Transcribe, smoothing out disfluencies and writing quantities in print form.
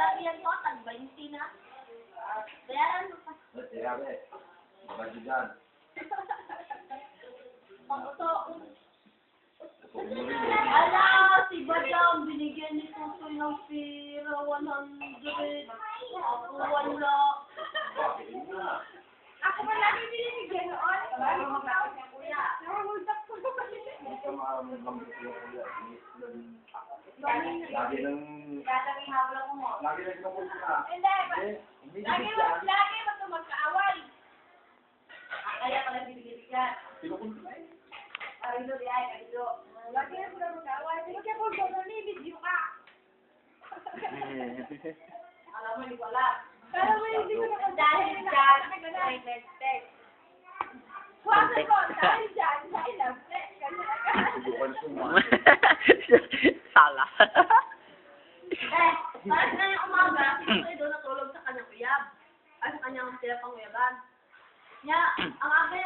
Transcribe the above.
lagi yan ko, tag-20 na. Bayaran mo pa. Sabi, maganda dyan. Pag-uto. Ala, si Badang, binigyan ni Tutoy ng pira, 100. Ako wala. Ako man lagi binibigyan noon. Lagi mo tapos niya, kuya. Nakahultak ko ba kasi? Lagi nang... Dadang ihabol ako mo. Lagi nang kinukulta ka. Hindi, lagi mo ito magkaaway. Kaya pala bibigyan. Kinukulta eh. Karilo di ay, karilo. Lagi na sila magkaaway. Sige kaya po, gano'n ni video ka. Alam mo, hindi ko alam. Pero hindi ko naman dahil dyan, ay nag-text. Huwag ko, dahil dyan, ay nag-text. Sala. Parang ngayong umaga, si doon natulog sa kanyang uyab. Ay, sa kanyang sila pang uyaban. Niya, ang aga